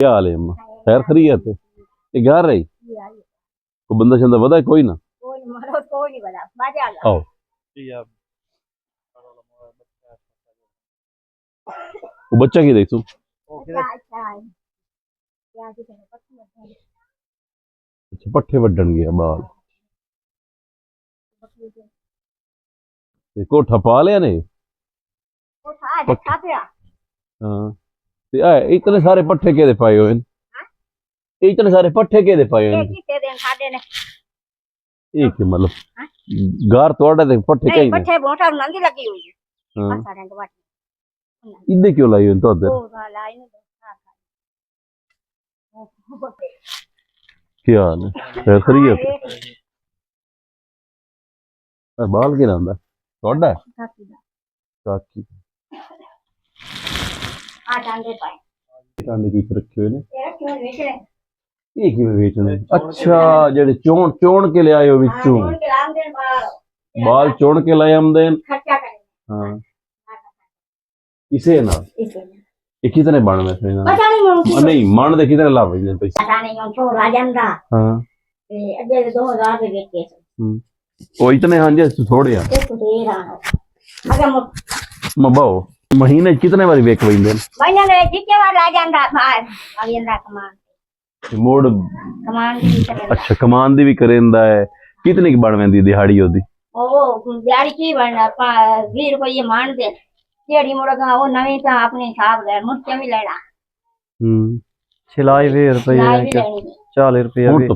क्या हाल है अम्मा? खैर खैरियत है? ये घर रही को बंदा शंदा वदा है कोई ना? आओ वो बच्चा की देख तू अच्छा पट्ठे वड्डन गया बाल कोठा पा लिया ने हाँ ते आ इतने सारे पट्ठे के दे पाए हो इतने सारे पट्ठे के दे पाए हो एक ही मतलब गार तोड़ा दे पट्ठे कहीं पट्ठे बोटा नंदी लगी हुई है हाँ सारे के बाटी इधर क्यों लाई हो तो ओ लाई ने क्या हाल है खैर खैरियत बाल के नांदा तोड़ा काकी आ डांडे पाए टांडे की रखे हुए ने ये क्यों बेच रहे ये की बेचने अच्छा जेडे चोण चोण के ले आए हो बिच्चू कौन के राम दिन बाल चोण के लाए आमदेन खर्चा करें हाँ इसे ना इसे ये कितने बाण में थे ना पता नहीं मुमकिन नहीं मान दे कितने लाभ है पैसे पता नहीं हम तो राजन दा हाँ अगे 2000 के बेच के वो इतने हाँ जी थोड़े हैं एक दे रहा अगर मबाओ महीने कितने बारी बेच वही महीने में जितने बार राजन दा राजन दा कमान मोड़ कमान भी करे अच्छा कमान दी भी करेंदा है कितने की बण वेंदी दिहाड़ी होती ओ दिहाड़ी की बनना 20 रुपये मान दे दिहाड़ी मुड़गा वो नवी ता अपने हिसाब ले मुझसे भी लेना सिलाई 20 रुपये 40 रुपये तो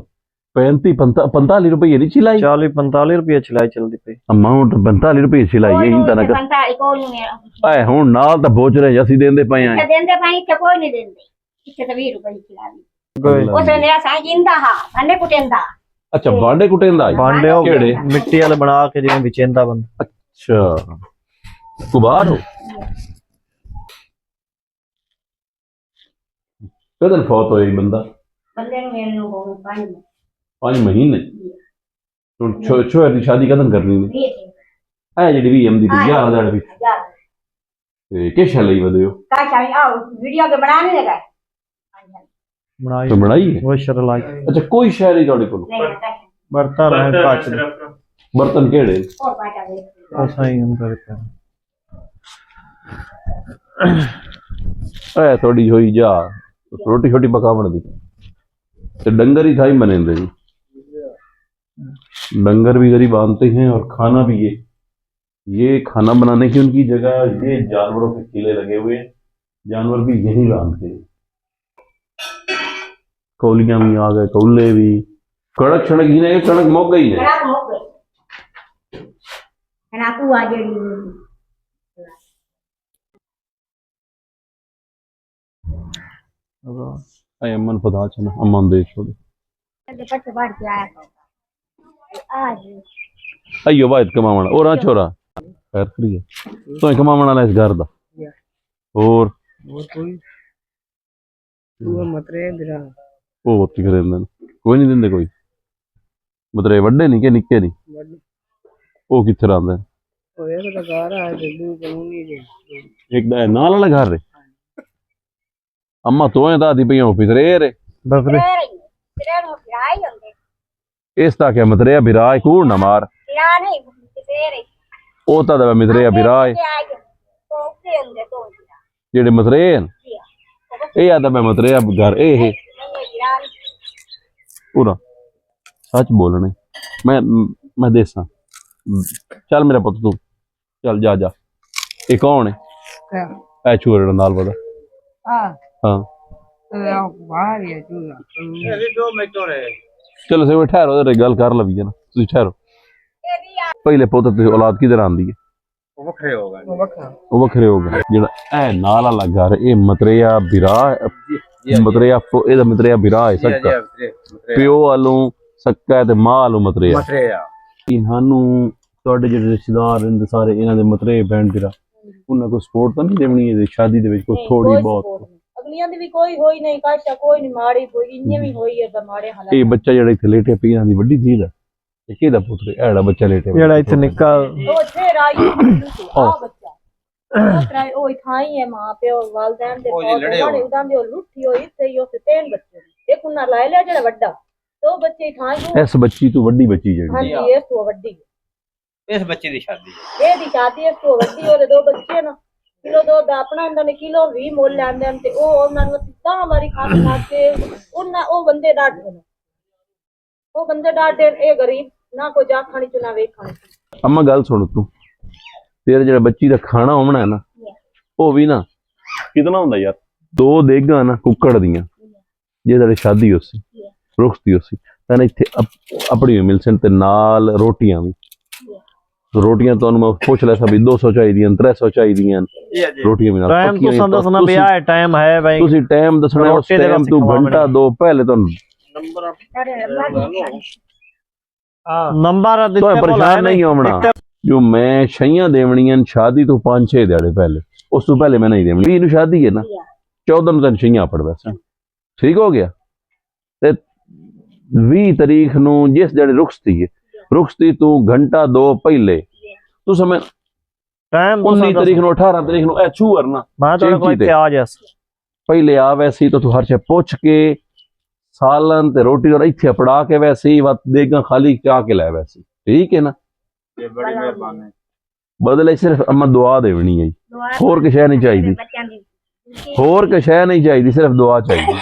45 रुपये नहीं सिलाई 40-45 रुपये सिलाई चलती पई अमाउंट 45 रुपये सिलाई यही तरह का 45 कोई नहीं मेरा ए हुन नाल ता बोझ रहे ਅਸੀਂ देंदे पए हैं देंदे पाई के कोई नहीं देंदे इसे तो 20 रुपये खिलावी उसे मेरा साजिंदा हा भांडे कुटेंदा अच्छा भांडे कुटेंदा भांडे हो केड़े मिट्टी वाले बना के जिवें विचेंदा बंदा अच्छा कुबार हो कदन फौत होई बंदा बंदे ने मेरे नु हो 5 महीने तो छोर दी शादी कदन करनी ने ए जेडी भी एम दी 11000 भी के छलई वदियो का चाहिए आओ वीडियो के बनाने लगा बनाई तो बनाई है वो शरलाई अच्छा कोई शहर ही तोड़े को बर्तन है काच दे बर्तन केड़े और पाटा दे ओ सही हम करते ए थोड़ी होई जा रोटी छोटी पकावण दी ते डंगर ही थाई बनेंदे जी डंगर भी गरीब आनते हैं और खाना भी ये खाना बनाने की उनकी जगह ये जानवरों के किले लगे हुए हैं जानवर भी यही बांधते हैं कौलियां भी आ गए कौले भी कड़क छड़क ही नहीं कड़क मोक गई है खराब हो गई ना तू आ जेडी आई अमन पता चला अमन दे छोड़े पट बढ़ के आया आज अयो बात कमावण और आ छोरा खैर करिए तो कमावण वाला इस घर दा और कोई तू मतरे बिरा ਉਹ ਉੱਥੇ ਕਰੇ ਦਿੰਦੇ ਨੇ ਕੋਈ ਨਹੀਂ ਦਿੰਦੇ ਕੋਈ ਮਤਲਬ ਵੱਡੇ ਨਹੀਂ ਕਿ ਨਿੱਕੇ ਨਹੀਂ ਉਹ ਕਿੱਥੇ ਰਹਿੰਦੇ ਉਹ ਇਹ ਤਾਂ ਘਰ ਆ ਤੇ ਦੂ ਕਾਨੂੰਨੀ ਦੇ ਇੱਕ ਦਾ ਨਾਲ ਵਾਲਾ ਘਰ ਰੇ ਅੰਮਾ ਤੋਏ ਦਾਦੀ ਪਈਆਂ ਉਹ ਫਿਰੇ ਰੇ ਬਸਰੇ तेरे नु फिराई होंदे ਇਸ ਤਾਂ ਕਿ ਮਤਰੇ ਬਿਰਾਏ ਕੂੜ ਨਾ ਮਾਰ फिरा नहीं तेरे ਉਹ ਤਾਂ ਦਾ ਮਤਰੇ ਬਿਰਾਏ तो के होंदे तो ਜਿਹੜੇ ਮਤਰੇ ਇਹ ਆਦਾ ਮੈਂ ਮਤਰੇ ਘਰ ਇਹ पूरा सच बोलने मैं देसा चल मेरा पुत तू चल जा जा ये कौन है ए छुरे नाल पता हाँ चलो से ठहरो गल कर लवी ना तुम ठहरो पहले पुत औलाद किधर आंदी है वो वखरे हो गए जेड़ा ए नाल वाला घर ए मतरेया बिरा मतरेया ਇਹਦਾ ਮਤਰੇਆ ਬਿਰਾ ਹੈ ਸੱਕਾ ਪਿਓ ਵਾਲੋਂ ਸੱਕਾ ਤੇ ਮਾਂ ਵਾਲੋਂ ਮਤਰੇਆ ਇਹਨਾਂ ਨੂੰ ਤੁਹਾਡੇ ਜਿਹੜੇ ਰਿਸ਼ਤੇਦਾਰ ਰਹਿੰਦੇ ਸਾਰੇ ਇਹਨਾਂ ਦੇ ਮਤਰੇ ਬੈਂਡ ਬਿਰਾ ਉਹਨਾਂ ਕੋ ਸਪੋਰਟ ਤਾਂ ਨਹੀਂ ਦੇਣੀ ਹੈ ਸ਼ਾਦੀ ਦੇ ਵਿੱਚ ਕੋਈ ਥੋੜੀ ਬਹੁਤ ਅਗਲੀਆਂ ਦੀ ਵੀ ਕੋਈ ਹੋਈ ਨਹੀਂ ਕਾਸ਼ਾ ਕੋਈ ਨਹੀਂ ਮਾੜੀ ਕੋਈ ਇੰਨੇ ਵੀ ਹੋਈ ਹੈ ਤਾਂ ਮਾੜੇ ਹਾਲਾਤ ਇਹ ਬੱਚਾ ਜਿਹੜਾ ਇੱਥੇ ਲੇਟਿਆ ਪਿਆ ਇਹਨਾਂ ਦੀ ਵੱਡੀ ਧੀ ਹੈ ਇਹ ਕਿਹਦਾ ਪੁੱਤਰ ਹੈ ਇਹੜਾ ਬੱਚਾ ਲੇਟਿਆ ਜਿਹੜਾ ਇੱਥੇ ਨਿੱਕਾ ਉਹ ਫੇਰ ਆਈ ਆ ਬੱਚਾ ਕਰਾਏ ਉਹ ਥਾਈ ਹੈ ਮਾਂ ਪਿਓ ਵਾਲਦੈਨ ਦੇ ਪੌਦੇ ਉਦਾਂ ਦੇ ਲੁੱਟੀ ਹੋਈ ਤੇ ਹੀ ਉਸ ਤਿੰਨ ਬੱਚੇ ਇੱਕ ਉਹਨਾਂ ਲੈ ਲਿਆ ਜਿਹੜਾ ਵੱਡਾ ਦੋ ਬੱਚੇ ਥਾਈ ਇਸ ਬੱਚੀ ਤੋਂ ਵੱਡੀ ਬੱਚੀ ਜਿਹੜੀ ਹਾਂਜੀ ਇਸ ਤੋਂ ਵੱਡੀ ਇਸ ਬੱਚੇ ਦੀ ਸ਼ਾਦੀ ਇਹਦੀ ਸ਼ਾਦੀ ਇਸ ਤੋਂ ਵੱਡੀ ਉਹਦੇ ਦੋ ਬੱਚੇ ਨਾ ਕਿਲੋ ਦੁੱਧ ਆਪਣਾ ਹੁੰਦਾ ਨੇ ਕਿਲੋ 20 ਮੁੱਲ ਲੈਂਦੇ ਨੇ ਤੇ ਉਹ ਉਹਨਾਂ ਨੂੰ 10 ਵਾਰੀ ਖਾ ਕੇ ਉਹਨਾਂ ਉਹ ਬੰਦੇ ਡਾਢੇ ਨੇ ਉਹ ਬੰਦੇ ਡਾਢੇ ਇਹ ਗਰੀਬ ਨਾ ਕੋਈ ਜਾ ਖਾਣੀ ਚ ਨਾ ਵੇਖਣੀ ਅੰਮਾ ਗੱਲ ਸੁਣ ਤੂੰ ਤੇਰਾ ਜਿਹੜਾ ਬੱਚੀ ਦਾ ਖਾਣਾ ਹੋਣਾ ਹੈ ਨਾ ਉਹ ਵੀ ਨਾ ਕਿਤਨਾ ਹੁੰਦਾ ਯਾਰ 2 ਦੇਗਾਂ ਨਾ ਕੁੱਕੜ ਦੀਆਂ ਜੇ ਤੁਹਾਡੀ ਸ਼ਾਦੀ ਹੋਸੀ ਰੁੱਖ ਦੀ ਹੋਸੀ ਤਾਂ ਇੱਥੇ ਆਪਣੀ ਮਿਲ ਸਨ ਤੇ ਨਾਲ ਰੋਟੀਆਂ ਵੀ ਰੋਟੀਆਂ ਤੁਹਾਨੂੰ ਮੈਂ ਪੁੱਛ ਲਿਆ ਸੀ ਵੀ 200 ਚਾਹੀਦੀਆਂ 300 ਚਾਹੀਦੀਆਂ ਰੋਟੀਆਂ ਵੀ ਨਾਲ ਟਾਈਮ ਤੋਂ ਸੰਦਸਣਾ ਪਿਆ ਹੈ ਟਾਈਮ ਹੈ ਭਾਈ ਤੁਸੀਂ ਟਾਈਮ ਦੱਸਣਾ ਉਸ ਟਾਈਮ ਤੂੰ ਘੰਟਾ 2 ਪਹਿਲੇ ਤੁਹਾਨੂੰ ਨੰਬਰ ਦਿੱਤੇ तो परेशान नहीं होना जो मैं छइयां देवनियां शादी तो 5-6 दिहाड़े पहले उस तो पहले मैं नहीं देवनी 20 शादी है ना 14 दिन छइयां पड़ वैसे ठीक हो गया ते 20 तारीख ਨੂੰ जिस दिहाड़े रुखसती तू घंटा 2 पहले तू समय ਟਾਈਮ 19 तारीख ਨੂੰ 18 तारीख ਨੂੰ ਐ ਛੂ ਕਰਨਾ ਮੈਂ ਤੁਹਾਡੇ ਕੋਲ ਇੱਥੇ ਆ ਜਾ ਪਹਿਲੇ ਆ ਵੈਸੀ तो तू हर से ਪੁੱਛ ਕੇ सालन ते रोटी और इत्थे पड़ा के वैसे ही वत देगा खाली क्या के लाए वैसे ठीक है ना ਇਹ ਬੜੀ ਮਿਹਰਬਾਨੀ बदले सिर्फ अम्मा दुआ देवनी है होर किश नहीं चाहिए ਬੱਚਿਆਂ ਦੀ होर किश नहीं चाहिए सिर्फ दुआ चाहिए